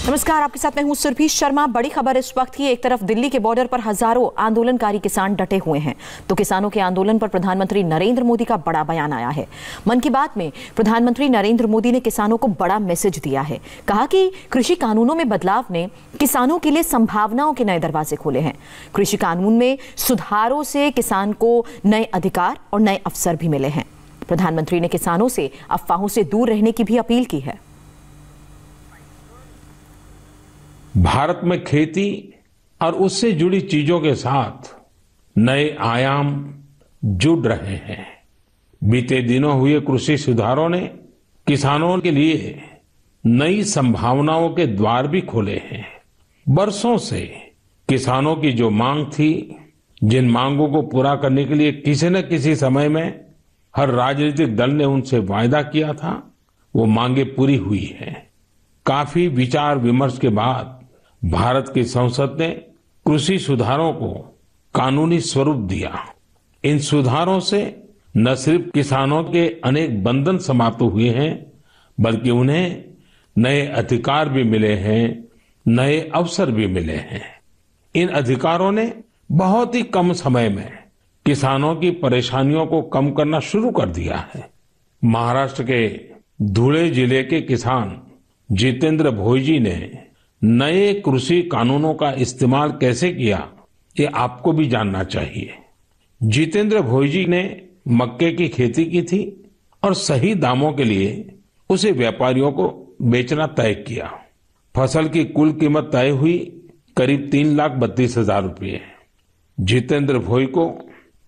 नमस्कार, आपके साथ मैं हूं सुरभि शर्मा। बड़ी खबर इस वक्त की। एक तरफ दिल्ली के बॉर्डर पर हजारों आंदोलनकारी किसान डटे हुए हैं, तो किसानों के आंदोलन पर प्रधानमंत्री नरेंद्र मोदी का बड़ा बयान आया है। मन की बात में प्रधानमंत्री नरेंद्र मोदी ने किसानों को बड़ा मैसेज दिया है। कहा कि कृषि कानूनों में बदलाव ने किसानों के लिए संभावनाओं के नए दरवाजे खोले हैं। कृषि कानून में सुधारों से किसान को नए अधिकार और नए अवसर भी मिले हैं। प्रधानमंत्री ने किसानों से अफवाहों से दूर रहने की भी अपील की है। भारत में खेती और उससे जुड़ी चीजों के साथ नए आयाम जुड़ रहे हैं। बीते दिनों हुए कृषि सुधारों ने किसानों के लिए नई संभावनाओं के द्वार भी खोले हैं। बरसों से किसानों की जो मांग थी, जिन मांगों को पूरा करने के लिए किसी न किसी समय में हर राजनीतिक दल ने उनसे वायदा किया था, वो मांगे पूरी हुई हैं। काफी विचार विमर्श के बाद भारत की संसद ने कृषि सुधारों को कानूनी स्वरूप दिया। इन सुधारों से न सिर्फ किसानों के अनेक बंधन समाप्त हुए हैं, बल्कि उन्हें नए अधिकार भी मिले हैं, नए अवसर भी मिले हैं। इन अधिकारों ने बहुत ही कम समय में किसानों की परेशानियों को कम करना शुरू कर दिया है। महाराष्ट्र के धुले जिले के किसान जितेंद्र भोईजी ने नए कृषि कानूनों का इस्तेमाल कैसे किया, ये आपको भी जानना चाहिए। जितेंद्र भोईजी ने मक्के की खेती की थी और सही दामों के लिए उसे व्यापारियों को बेचना तय किया। फसल की कुल कीमत तय हुई करीब 3,32,000 रुपये। जितेंद्र भोई को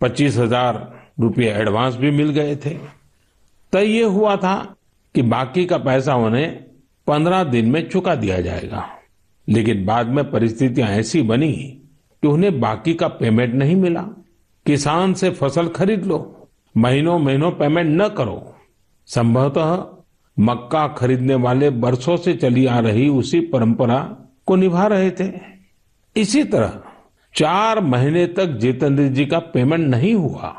25,000 रुपये एडवांस भी मिल गए थे। तय ये हुआ था कि बाकी का पैसा उन्हें 15 दिन में चुका दिया जाएगा, लेकिन बाद में परिस्थितियां ऐसी बनी कि उन्हें बाकी का पेमेंट नहीं मिला। किसान से फसल खरीद लो, महीनों महीनों पेमेंट न करो। संभवतः मक्का खरीदने वाले बरसों से चली आ रही उसी परंपरा को निभा रहे थे। इसी तरह 4 महीने तक जितेंद्र जी का पेमेंट नहीं हुआ।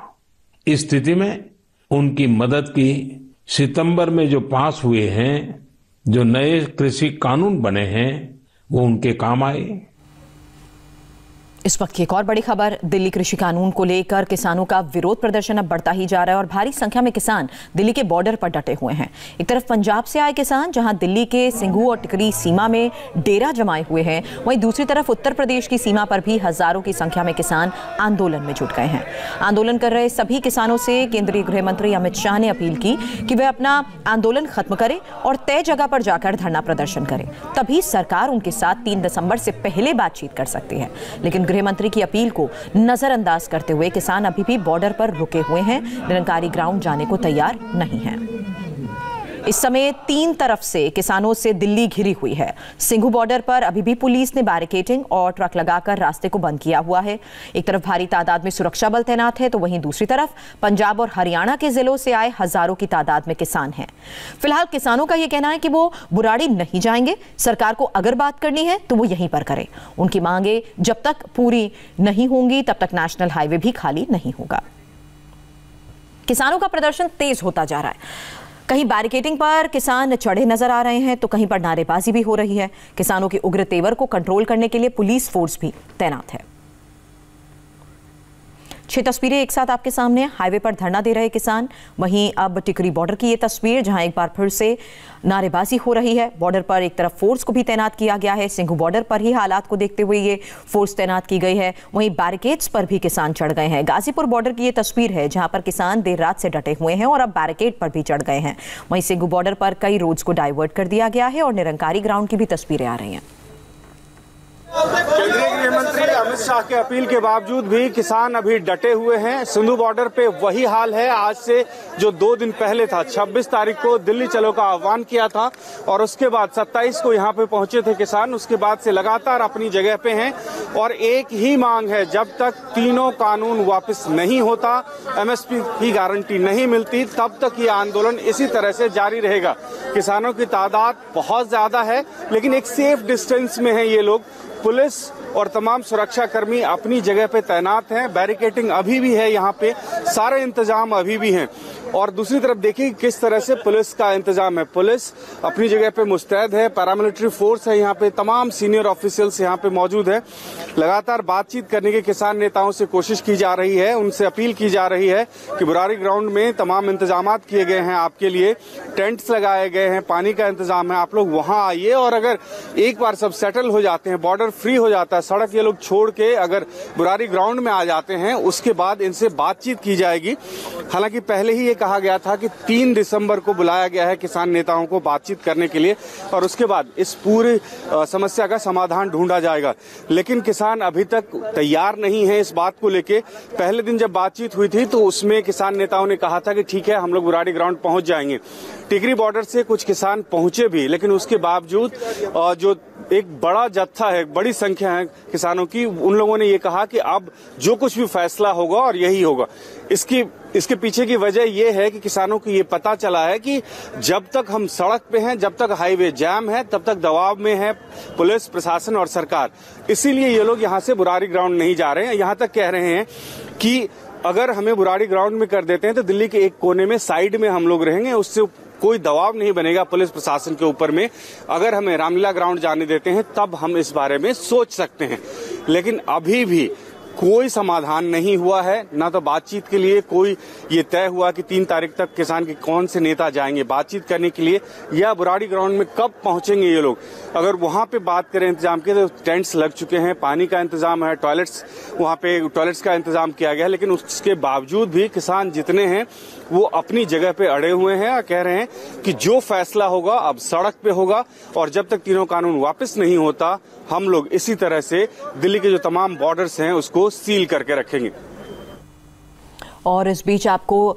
इस स्थिति में उनकी मदद की सितंबर में जो पास हुए हैं, जो नए कृषि कानून बने हैं, वो उनके काम आए। इस वक्त की एक और बड़ी खबर। दिल्ली कृषि कानून को लेकर किसानों का विरोध प्रदर्शन अब बढ़ता ही जा रहा है और भारी संख्या में किसान दिल्ली के बॉर्डर पर डटे हुए हैं। एक तरफ पंजाब से आए किसान जहां दिल्ली के सिंघू और टिकरी सीमा में डेरा जमाए हुए हैं, वहीं दूसरी तरफ उत्तर प्रदेश की सीमा पर भी हजारों की संख्या में किसान आंदोलन में जुट गए हैं। आंदोलन कर रहे सभी किसानों से केंद्रीय गृह मंत्री अमित शाह ने अपील की कि वे अपना आंदोलन खत्म करें और तय जगह पर जाकर धरना प्रदर्शन करें। तभी सरकार उनके साथ 3 दिसंबर से पहले बातचीत कर सकती है। लेकिन गृह मंत्री की अपील को नजरअंदाज करते हुए किसान अभी भी बॉर्डर पर रुके हुए हैं, निरंकारी ग्राउंड जाने को तैयार नहीं हैं। इस समय 3 तरफ से किसानों से दिल्ली घिरी हुई है। सिंघू बॉर्डर पर अभी भी पुलिस ने बैरिकेडिंग और ट्रक लगाकर रास्ते को बंद किया हुआ है। एक तरफ भारी तादाद में सुरक्षा बल तैनात है, तो वहीं दूसरी तरफ पंजाब और हरियाणा के जिलों से आए हजारों की तादाद में किसान हैं। फिलहाल किसानों का यह कहना है कि वो बुराड़ी नहीं जाएंगे। सरकार को अगर बात करनी है तो वो यहीं पर करे। उनकी मांगे जब तक पूरी नहीं होंगी तब तक नेशनल हाईवे भी खाली नहीं होगा। किसानों का प्रदर्शन तेज होता जा रहा है। कहीं बैरिकेडिंग पर किसान चढ़े नजर आ रहे हैं, तो कहीं पर नारेबाजी भी हो रही है। किसानों के उग्र तेवर को कंट्रोल करने के लिए पुलिस फोर्स भी तैनात है। 6 तस्वीरें एक साथ आपके सामने। हाईवे पर धरना दे रहे किसान, वहीं अब टिकरी बॉर्डर की ये तस्वीर जहां एक बार फिर से नारेबाजी हो रही है। बॉर्डर पर एक तरफ फोर्स को भी तैनात किया गया है। सिंघू बॉर्डर पर ही हालात को देखते हुए ये फोर्स तैनात की गई है। वहीं बैरिकेड्स पर भी किसान चढ़ गए हैं। गाजीपुर बॉर्डर की ये तस्वीर है जहां पर किसान देर रात से डटे हुए हैं और अब बैरिकेड पर भी चढ़ गए हैं। वहीं सिंघू बॉर्डर पर कई रोड्स को डाइवर्ट कर दिया गया है और निरंकारी ग्राउंड की भी तस्वीरें आ रही हैं। केंद्रीय गृह मंत्री अमित शाह के अपील के बावजूद भी किसान अभी डटे हुए हैं। सिंधु बॉर्डर पे वही हाल है आज से जो 2 दिन पहले था। 26 तारीख को दिल्ली चलो का आह्वान किया था और उसके बाद 27 को यहाँ पे पहुंचे थे किसान। उसके बाद से लगातार अपनी जगह पे हैं और एक ही मांग है, जब तक तीनों कानून वापस नहीं होता, एमएसपी की गारंटी नहीं मिलती, तब तक ये आंदोलन इसी तरह से जारी रहेगा। किसानों की तादाद बहुत ज्यादा है, लेकिन एक सेफ डिस्टेंस में है ये लोग। पुलिस और तमाम सुरक्षा कर्मी अपनी जगह पे तैनात हैं। बैरिकेडिंग अभी भी है, यहाँ पे सारे इंतजाम अभी भी हैं। और दूसरी तरफ देखिए किस तरह से पुलिस का इंतजाम है। पुलिस अपनी जगह पे मुस्तैद है, पैरामिलिट्री फोर्स है यहाँ पे, तमाम सीनियर ऑफिशियल्स यहाँ पे मौजूद है। लगातार बातचीत करने की किसान नेताओं से कोशिश की जा रही है, उनसे अपील की जा रही है कि बुरारी ग्राउंड में तमाम इंतजामात किए गए हैं आपके लिए, टेंट्स लगाए गए हैं, पानी का इंतजाम है, आप लोग वहां आइए। और अगर एक बार सब सेटल हो जाते हैं, बॉर्डर फ्री हो जाता है, सड़क ये लोग छोड़ के अगर बुरारी ग्राउंड में आ जाते हैं, उसके बाद इनसे बातचीत की जाएगी। हालांकि पहले ही ये कहा गया था कि 3 दिसंबर को बुलाया गया है किसान नेताओं को बातचीत करने के लिए और उसके बाद इस पूरी समस्या का समाधान ढूंढा जाएगा। लेकिन किसान अभी तक तैयार नहीं है इस बात को लेके। पहले दिन जब बातचीत हुई थी तो उसमें किसान नेताओं ने कहा था कि ठीक है, हम लोग बुरारी ग्राउंड पहुंच जाएंगे। टिकरी बॉर्डर से कुछ किसान पहुंचे भी, लेकिन उसके बावजूद जो एक बड़ा जत्था है, बड़ी संख्या है किसानों की, उन लोगों ने ये कहा कि अब जो कुछ भी फैसला होगा और यही होगा। इसके पीछे की वजह यह है कि किसानों को ये पता चला है कि जब तक हम सड़क पे हैं, जब तक हाईवे जाम है, तब तक दबाव में है पुलिस प्रशासन और सरकार। इसीलिए ये लोग यहाँ से बुरारी ग्राउंड नहीं जा रहे हैं। यहाँ तक कह रहे हैं कि अगर हमें बुरारी ग्राउंड में कर देते हैं तो दिल्ली के एक कोने में साइड में हम लोग रहेंगे, उससे कोई दबाव नहीं बनेगा पुलिस प्रशासन के ऊपर में। अगर हमें रामलीला ग्राउंड जाने देते हैं तब हम इस बारे में सोच सकते हैं। लेकिन अभी भी कोई समाधान नहीं हुआ है, ना तो बातचीत के लिए कोई ये तय हुआ कि 3 तारीख तक किसान के कौन से नेता जाएंगे बातचीत करने के लिए, या बुराड़ी ग्राउंड में कब पहुंचेंगे ये लोग। अगर वहां पे बात करें इंतजाम के, तो टेंट्स लग चुके हैं, पानी का इंतजाम है, टॉयलेट्स वहां पे टॉयलेट्स का इंतजाम किया गया है। लेकिन उसके बावजूद भी किसान जितने हैं वो अपनी जगह पे अड़े हुए हैं और कह रहे हैं कि जो फैसला होगा अब सड़क पे होगा और जब तक तीनों कानून वापस नहीं होता हम लोग इसी तरह से दिल्ली के जो तमाम बॉर्डर्स हैं उसको सील करके रखेंगे। और इस बीच आपको